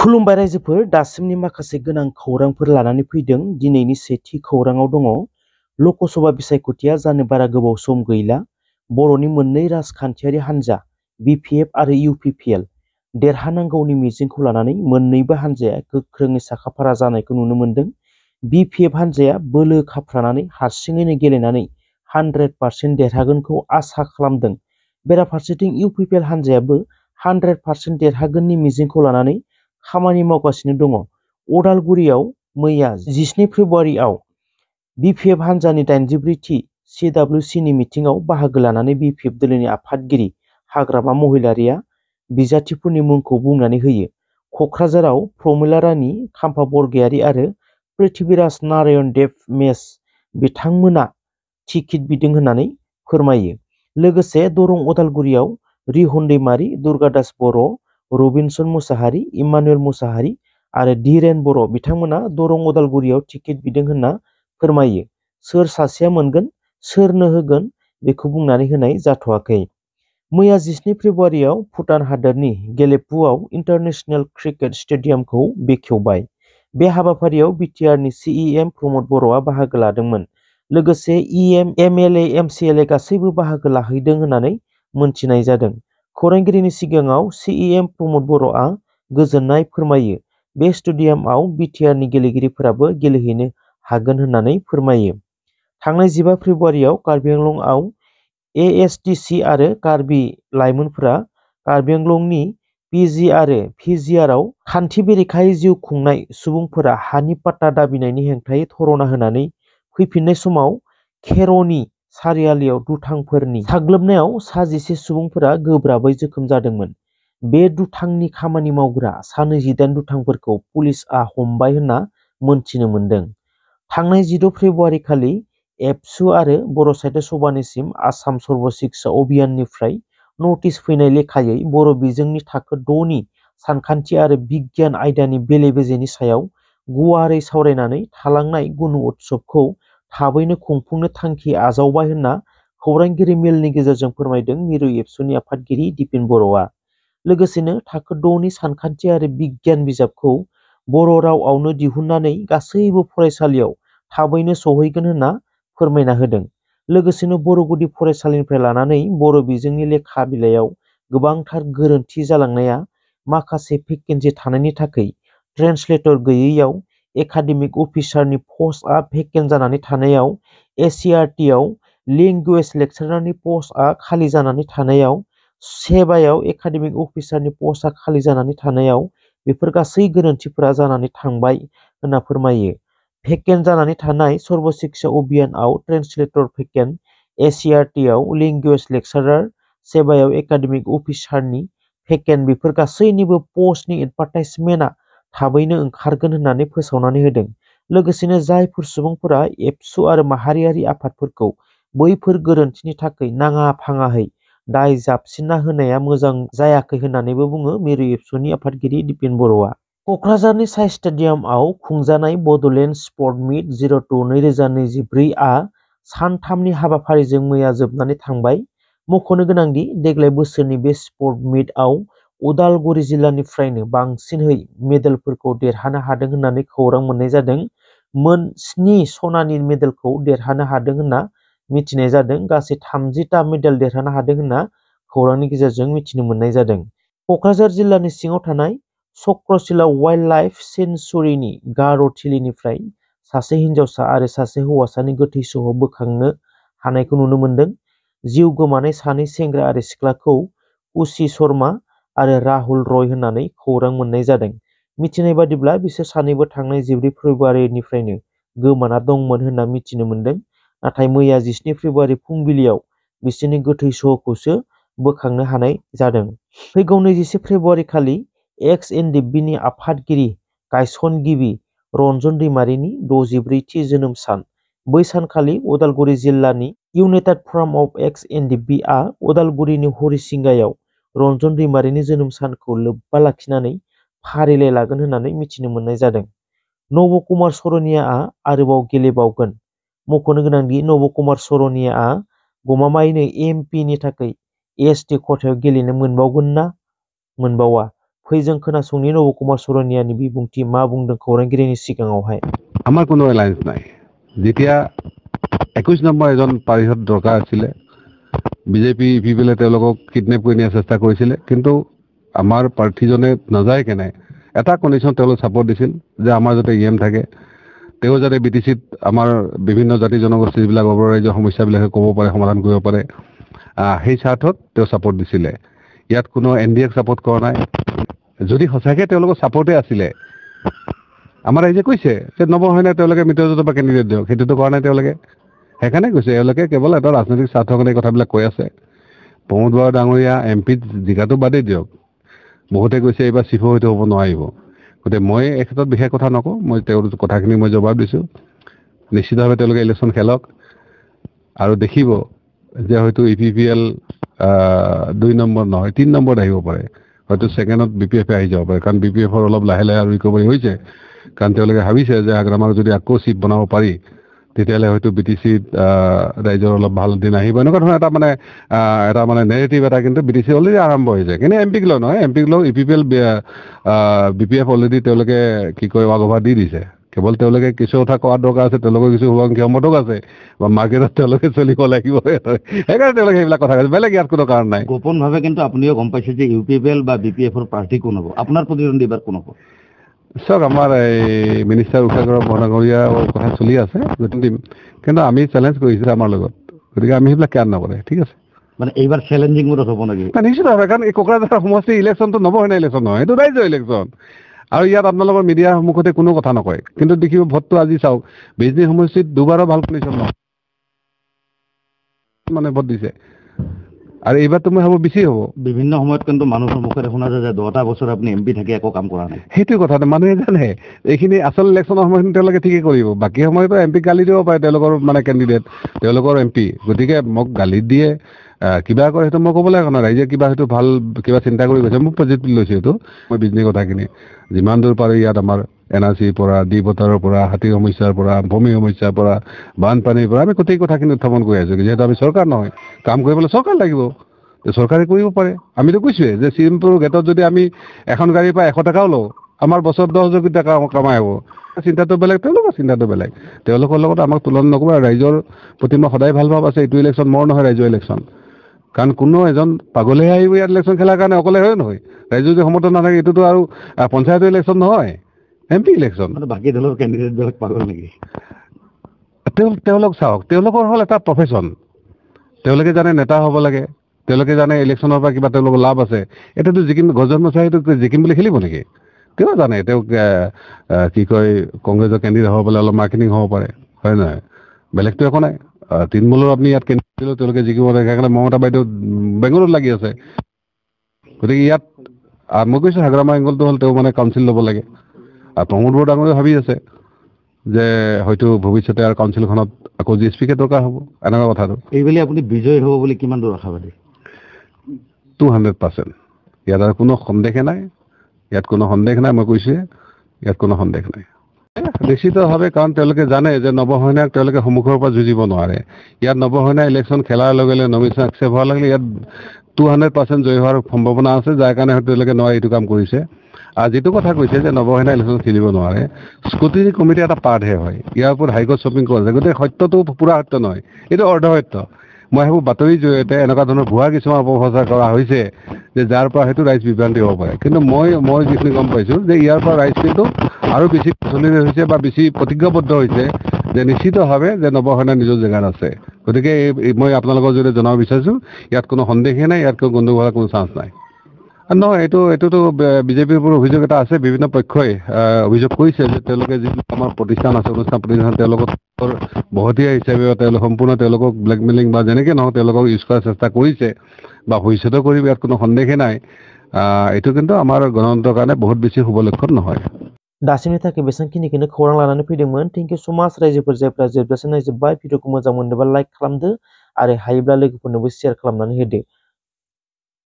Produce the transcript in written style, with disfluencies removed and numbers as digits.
खुलुमबाय रायजोफोर, दासिमनि माखासे गोनां खौरांफोर लानानै फैदों। दिनैनि सेथि खौराङाव दङ ल'कसभा बिसायख'थिया जानो बारा गोबाव सम गैला। बर'नि मोननै राजखान्थियारि हान्जा बिपिएफ आरो इउपिपिएल देरहानांगौनि मिजिंखौ लानानै मोन्नैबो हान्जाया गोख्रोङै साखाफारा जानायखौ नुनो मोन्दों। बिपिएफ हान्जाया बोलो खाफ्रानानै हारसिङैनो गेलेनानै 100% देरहागोनखौ आसा खालामदों। बेराफारसेथिं इउपिपिएल हान्जायाबो 100% देरहागोननि मिजिंखौ लानानै खामानि मावगासिनो दङ। अदालगुरियाव मैया 17 फेब्रुआरियाव बिपिएफ हान्जानि 84थि सिडब्लिउसिनि मिटिंआव बाहागो लानानै बिपिएफ दोलोनि आफादगिरि हाग्रामा महिलारिया बिजाथिफोरनि मुंखौ बुंनानै होयो। क'क्राझाराव प्रमिला रानी, खाम्फा बरगयारी आरो पृथ्वीराज नारायण देव मेस बिथांमोना टिकेट बिदों होननानै फोरमायो। लोगोसे दरं अदालगुरियाव रिहन दैमारी, दुर्गादास बर', रबिनसन मुसाहारि, इमानुएल मुसाहारि आरो धीरेन बर' बिथांमोना दरं अदालगुरियाव टिकेट बिदों होनना फोरमायो। सोर सासेया मोनगोन, सोरनो होगोन बेखौ बुंनानै होनाय जाथ'वाखै। मैया 17 फेब्रुआरियाव भुटान हादोरनि गेलेफुआव इन्टारनेशनेल क्रिकेट स्टेडियामखौ बेखेवबाय। बे हाबाफारियाव बिटिआरनि सिइएम प्रमद बर'आ बाहागो लादोंमोन। लोगोसे इएम, एमएलए, एमसिएलए गासैबो बाहागो लाहैदों होननानै मोनथिनाय जादों। खौरांगिरिनि सिगाङाव सिइएम प्रमद बर'आ गोजोननाय फोरमायो। बे स्टेडियामआव बिटिआरनि गेलेगिरिफोराबो गेलेहैनो हागोन होननानै फोरमायो। थांनाय 15 फेब्रुआरियाव कार्बि आंलंआव एएसटिसि आरो कार्बि लाइमोनफोरा कार्बि आंलंनि पिजि आरो पिजिआरआव खान्थि बेरेखायै जिउ खुंनाय सुबुंफोरा हानि पाट्टा दाबिनायनि हेंथायै धरना होनानै फैफिननाय समाव खेर'नि सारियालियाव दुथांफोरनि साग्लोबनायाव 11 सुबुंफोरा गोब्राबै जोखोम जादोंमोन। बे दुथांनि खामानि मावग्रा 28 दुथांफोरखौ पुलिसआ हमबाय होनना मोनथिनो मोन्दों। थांनाय 16 फेब्रुआरि खालि एबसु आरो बर' साहित्य सभानिसिम आसाम सर्व शिक्षा अभियाननिफ्राय नटिस फैनाय लेखायै बर' बिजोंनि थाखो 6 नि सानखान्थि आरो बिगियान आयदानि बेले-बेजेनि सायाव गुवारै सावरायनानै थालांनाय गुन उत्सबखौ थाबैनो खुंफुंनो थांखि आजावबाय होनना खौरांगिरि मेलनि गेजेरजों फोरमायदों मिरु एबसुनि आफादगिरि दिपेन बर'आ। लोगोसेनो थाखो 6 नि सानखान्थि आरो बिगियान बिजाबखौ बर' रावआवनो दिहुननानै गासैबो फरायसालियाव थाबैनो सहैगोन होनना फोरमायना होदों। लोगोसेनो बर' गुदि फरायसालिनिफ्राय लानानै बर' बिजोंनि लेखा बिलाइयाव गोबांथार गोरोन्थि जालांनाया, माखासे भेकेन्सि थानायनि थाखाय ट्रेन्सलेटर गैयैयाव, एकाडेमिक अफिसारनि पस्टआ भेकेन्ट जानानै थानायाव, एससिइआरटिआव लेंगुवेज लेक्सारारनि पस्टआ खालि जानानै थानायाव, सेबायाव एकाडेमिक अफिसारनि पस्टआ खालि जानानै थानायाव बेफोर गासै गोरोन्थिफोरा जानानै थांबाय होनना फोरमायो। भेकेन्ट जानानै थानाय सर्व शिक्षा अभियानआव ट्रेन्सलेटर भेकेन्ट, एससिइआरटिआव लेंगुवेज लेक्सारार, सेबायाव एकाडेमिक अफिसारनि भेकेन्ट बेफोर गासैनिबो पस्टनि एडभार्टाइजमेन्टआ थाबैनो ओंखारगोन होननानै फोसावनानै होदों। लोगोसेनो जायफोर सुबुंफोरा एबसु आरो माहारियारि आफादफोरखौ बैफोर गोरोन्थिनि थाखाय नाङा फाङाहै दाय जाबसिनना होनाया मोजां जायाखै होननानैबो बुङो मिरु एबसुनि आफादगिरि दिपेन बर'आ। क'क्राझारनि साइ स्टेडियामआव खुंजानाय बड'लेण्ड स्पर्ट मिट 02 2024 आ सानथामनि हाबाफारिजों मैया जोबनानै थांबाय। मख'नो गोनांदि देग्लाय बोसोरनि बे स्पर्ट मिटआव उदालगुरि जिल्लानिफ्रायनो बांसिनहै मेडेलफोरखौ देरहानो हादों होननानै खौरां मोननाय जादों। मोन 7 सनानि मेडेलखौ देरहानो हादों होनना मिथिनाय जादों। गासै 30टा मेडेल देरहानो हादों होनना खौरांनि गेजेरजों मिथिनो मोननाय जादों। क'क्राझार जिल्लानि सिङाव थानाय चक्रशिला वाइल्ड लाइफ सेन्चुरीनि गार'थिलिनिफ्राय सासे हिन्जावसा आरो सासे हौवासानि गोथै सह' बोखांनो हानायखौ नुनो मोन्दों। जिउ गोमानाय सानै सेंग्रा आरो सिख्लाखौ कुशि शर्मा आरो राहुल रय होननानै खौरां मोननाय जादों। मिथिनाय बादिब्ला बिसोर सानैबो थांनाय 14 फेब्रुआरिनिफ्रायनो गोमाना दंमोन होनना मिथिनो मोन्दों। नाथाय मैया 17 फेब्रुआरि फुंबिलियाव बिसोरनि गोथै सह'खौसो बोखांनो हानाय जादों। फैगौ 21 फेब्रुआरि खालि एक्स.एन.डि.एफ.बि. नि आफादगिरि गायसनगिरि रन्जन दैमारिनि 64थि जोनोम सान। बै सानखालि उदालगुरि जिल्लानि इउनाइटेड फराम अफ एक्स.एन.डि.एफ.बि. आ उदालगुरिनि हरिसिंगायाव रन्जन दैमारिनि जोनोम सानखौ लोब्बा लाखिनानै फारिलाइ लागोन होननानै मिथिनो मोननाय जादों। नब कुमार सर'नियाआ आरोबाव गेलेबावगोन। मख'नो गोनांदि नब कुमार सर'नियाआ गमामायैनो एमपि नि थाखाय एसटि खथायाव गेलेनो मोनबावगोन ना मोनबावा फै जों खोनासंनि नबकुमार सरनियानि बिबुंथि मा बुंदों खौरांगिरिनि सिगाङावहाय। আমাৰ কোনো এলায়েন্স নাই। যেতিয়া 21 নম্বৰ এজন পাৰিষদ দৰকাৰ আছিলে, বিজেপি ইপিপিএলে তেওঁলোকক কিডনেপ কৰি নিয়াৰ চেষ্টা কৰিছিলে, কিন্তু আমাৰ প্ৰাৰ্থীজনে নাযায় কেনে এটা কণ্ডিশ্যন তেওঁলোক ছাপোৰ্ট দিছিল যে আমাৰ যাতে ইএম থাকে, তেওঁ যাতে BTCত আমাৰ বিভিন্ন জাতি জনগোষ্ঠী যিবিলাক অবৰাজ্য সমস্যাবিলাকে ক'ব পাৰে, সমাধান কৰিব পাৰে, সেই স্বাৰ্থত তেওঁ ছাপোৰ্ট দিছিলে। ইয়াত কোনো NDAক ছাপোৰ্ট কৰা নাই। যদি সঁচাকৈ তেওঁলোকৰ ছাপোৰ্টে আছিলে, আমাৰ ৰাইজে কৈছে যে নৱসেনাই তেওঁলোকে মিত্ৰজোঁটৰ পৰা কেণ্ডিডেট দিয়ক, সেইটোতো কৰা নাই তেওঁলোকে। সেইকাৰণে কৈছে এওঁলোকে কেৱল এটা ৰাজনৈতিক স্বাৰ্থৰ কাৰণে কথাবিলাক কৈ আছে। প্ৰমোদ বৰা ডাঙৰীয়া MPত জিকাটো বাদেই দিয়ক, বহুতে কৈছে এইবাৰ চিফো হয়তো হ'ব নোৱাৰিব। গতিকে মই এই ক্ষেত্ৰত বিশেষ কথা নকওঁ, মই তেওঁৰ কথাখিনি মই জবাব দিছোঁ। নিশ্চিতভাৱে তেওঁলোকে ইলেকশ্যন খেলক আৰু দেখিব যে হয়তো ইপিপিএল 2 নম্বৰ নহয় 3 নম্বৰত আহিব পাৰে, হয়তো ছেকেণ্ডত BPF আহি যাব পাৰে, কাৰণ BPFৰ অলপ লাহে লাহে আৰু ৰিকভাৰী হৈছে, কাৰণ তেওঁলোকে ভাবিছে যে আমাক যদি আকৌ চিট বনাব পাৰি তেতিয়াহ'লে হয়তো BTCত ৰাইজৰ অলপ ভাল দিন আহিব, এনেকুৱা ধৰণৰ এটা মানে নেৰেটিভ এটা কিন্তু BTC অলৰেডি আৰম্ভ হৈছে। কিন্তু MPক লৈ নহয়, MPক লৈ ইপিপিএল BPF অলৰেডি তেওঁলোকে কি কয় ৱাকঅভাৰ দি দিছে। কেৱল তেওঁলোকে কিছু কথা কোৱাৰ দৰকাৰ আছে, তেওঁলোকৰ কিছু ক্ষমতাও আছে বা মাৰ্কেটত তেওঁলোকে চলিব লাগিব, সেইকাৰণে তেওঁলোকে সেইবিলাক কথা কৈছে, বেলেগ ইয়াত কোনো কাৰণ নাই। গোপনভাৱে কিন্তু আপুনিও গম পাইছে যে UPPL বা BPFৰ প্ৰাৰ্থী কোন হ'ব, আপোনাৰ প্ৰতিদ্বন্দ্বী এইবাৰ কোন হ'ব? চাওক, আমাৰ এই মিনিষ্টাৰ উষাগৌৰৱ বৰডাঙৰীয়াৰ কথা চলি আছে, কিন্তু আমি চেলেঞ্জ কৰিছোঁ আমাৰ লগত, গতিকে আমি সেইবিলাক কেয়াৰ নকৰে। ঠিক আছে, মানে এইবাৰ চেলেঞ্জিং মোডত হ'ব নেকি? নিশ্চিতভাৱে, কাৰণ এই কোকৰাঝাৰ সমষ্টিৰ ইলেকশ্যনটো নৱসেনা ইলেকশ্যন নহয়, এইটো ৰাইজৰ ইলেকশ্যন। আৰু ইয়াত আপোনালোকৰ মিডিয়াৰ সন্মুখতে কোনো কথা নকয়, কিন্তু দেখিব ভোটটো আজি চাওক, বিজনী সমষ্টিত দুবাৰো ভাল কণ্ডিশ্যন নহয়, মানে ভোট দিছে, আৰু এইবাৰতো মই ভাবোঁ বেছি হ'ব। বিভিন্ন সময়ত কিন্তু মানুহৰ মুখেৰে শুনা যায় যে 10টা বছৰ আপুনি MP থাকি একো কাম কৰা নাই। সেইটো কথাটো মানুহে জানে, এইখিনি আচল ইলেকশ্যনৰ সময়খিনি তেওঁলোকে ঠিকেই কৰিব, বাকী সময়তো MPক গালি দিব পাৰে, তেওঁলোকৰ মানে কেণ্ডিডেট, তেওঁলোকৰ MP, গতিকে মোক গালি দিয়ে কিবা কৰে, সেইটো মই ক'বলৈ একো নাই। ৰাইজে কিবা সেইটো ভাল কিবা চিন্তা কৰি গৈছে, মোক পজিটিভ লৈছে সেইটো। মই বিজনী কথাখিনি যিমান দূৰ পাৰোঁ ইয়াত আমাৰ NRCৰ পৰা, ডি বটাৰৰ পৰা, হাতীৰ সমস্যাৰ পৰা, ভূমি সমস্যাৰ পৰা, বানপানীৰ পৰা আমি গোটেই কথাখিনি উত্থাপন কৰি আছোঁ। যিহেতু আমি চৰকাৰ নহয়, কাম কৰিবলৈ চৰকাৰ লাগিব, চৰকাৰে কৰিব পাৰে। আমিতো কৈছোৱে যে চিমপুৰ গেটত যদি আমি এখন গাড়ীৰ পৰা 100 টকাও লওঁ, আমাৰ বছৰত 10,000 টকা কামাই হ'ব। চিন্তাটো বেলেগ, তেওঁলোকৰ চিন্তাটো বেলেগ, তেওঁলোকৰ লগত আমাক তুলনা নকৰিব। ৰাইজৰ প্ৰতি মই সদায় ভাল ভাৱ আছে। এইটো ইলেকশ্যন মোৰ নহয়, ৰাইজৰ ইলেকশ্যন, কাৰণ কোনো এজন পাগলেহে আহিব ইয়াত ইলেকশ্যন খেলাৰ কাৰণে, অকলে হয় নহয়। ৰাইজৰ যদি সমৰ্থন নাথাকে, এইটোতো আৰু পঞ্চায়তৰ ইলেকশ্যন নহয়, MP ইলেকশ্যন। বাকী দলৰ কেণ্ডিডেটবিলাক পাগল নেকি? তেওঁলোক চাওক, তেওঁলোকৰ হ'ল এটা প্ৰফেশ্যন, তেওঁলোকে জানে নেতা হ'ব লাগে, তেওঁলোকে জানে ইলেকশ্যনৰ পৰা কিবা তেওঁলোকৰ লাভ আছে। এতিয়াতো জিকিম, গজন মচাহীটো জিকিম বুলি খেলিব নেকি? তেওঁ জানে তেওঁক কি কয় কংগ্ৰেছৰ কেণ্ডিডেট হ'ব পাৰে, অলপ মাৰ্কেটিং হ'ব পাৰে, হয় নহয়, বেলেগতো একো নাই। তৃণমূলৰ আপুনি ইয়াত কেণ্ডিডেট দিলেও তেওঁলোকে জিকিব লাগে, সেইকাৰণে মমতা বাইদেউ বেংগলোৰত লাগি আছে। গতিকে ইয়াত মই কৈছোঁ হাগ্ৰামা এংগলটো হ'ল তেওঁ মানে কাউন্সিল ল'ব লাগে, আৰু প্ৰমোদ বৰা ডাঙৰীয়া ভাবি আছে যে হয়তো ভৱিষ্যতে আৰু কাউন্সিলখনত আকৌ GSPকে দৰকাৰ হ'ব, এনেকুৱা কথাটো। এইবেলি আপুনি বিজয়ী হ'ব বুলি কিমান দূৰ আশাবাদী? 200%। ইয়াত আৰু কোনো সন্দেহে নাই, ইয়াত কোনো সন্দেহ নাই, মই কৈছোঁৱে, ইয়াত কোনো সন্দেহ নাই নিশ্চিতভাৱে, কাৰণ তেওঁলোকে জানে যে নৱসেনাক তেওঁলোকে সন্মুখৰ পৰা যুঁজিব নোৱাৰে। ইয়াত নৱসেনা ইলেকশ্যন খেলাৰ লগে লগে নমিনেশ্যন একচেপ্ট হোৱাৰ লগে লগে ইয়াত 200% জয়ী হোৱাৰ সম্ভাৱনা আছে, যাৰ কাৰণে হয়তো তেওঁলোকে নোৱাৰে এইটো কাম কৰিছে। আৰু যিটো কথা কৈছে যে নৱসেনা ইলেকশ্যন খেলিব নোৱাৰে, স্ক্ৰুটিনি কমিটি এটা পাৰ্টহে হয়, ইয়াৰ ওপৰত হাইকোৰ্ট শ্বপিং কৰিছে, গতিকে সত্যটো পুৰা সত্য নহয়, এইটো অৰ্ধসত্য। মই ভাবোঁ বাতৰিৰ জৰিয়তে এনেকুৱা ধৰণৰ ভুৱা কিছুমান অপপ্ৰচাৰ কৰা হৈছে যে যাৰ পৰা হয়তো ৰাইজ বিভ্ৰান্তি হ'ব পাৰে। কিন্তু মই যিখিনি গম পাইছোঁ যে ইয়াৰ পৰা ৰাইজ কিন্তু আৰু বেছি প্ৰচলিত হৈছে বা বেছি প্ৰতিজ্ঞাবদ্ধ হৈছে যে নিশ্চিতভাৱে যে নৱসেনা নিজৰ জেগাত আছে। গতিকে মই আপোনালোকৰ জৰিয়তে জনাব বিচাৰিছোঁ, ইয়াত কোনো সন্দেহেই নাই, ইয়াত কোনো গণ্ডগোল হোৱাৰ কোনো চান্স নাই। নহয়, এইটোতো বিজেপিৰ ওপৰত অভিযোগ এটা আছে, বিভিন্ন পক্ষই অভিযোগ কৰিছে যে তেওঁলোকে যিটো আমাৰ প্ৰতিষ্ঠান আছে, প্ৰতিষ্ঠান তেওঁলোকৰ বহতীয়া হিচাপে তেওঁলোক সম্পূৰ্ণ তেওঁলোকক ব্লেকমেইলিং বা যেনেকৈ নহওক তেওঁলোকক ইউজ কৰাৰ চেষ্টা কৰিছে বা ভৱিষ্যতেও কৰিব, ইয়াত কোনো সন্দেহেই নাই। এইটো কিন্তু আমাৰ গণতন্ত্ৰৰ কাৰণে বহুত বেছি শুভ লক্ষণ নহয়। दासिमनि थाखाय बेसेबांखिनिखौनो खौरां लानानै फैदोंमोन। थेंक इउ सो माच रायजोफोर, जायफ्रा जोबजासिम नायजोब्बाय। भिडिअखौ मोजां मोनदोंबा लाइक खालामदो आरो हायोब्ला लोगोफोरनोबो शेयार खालामनानै होदो।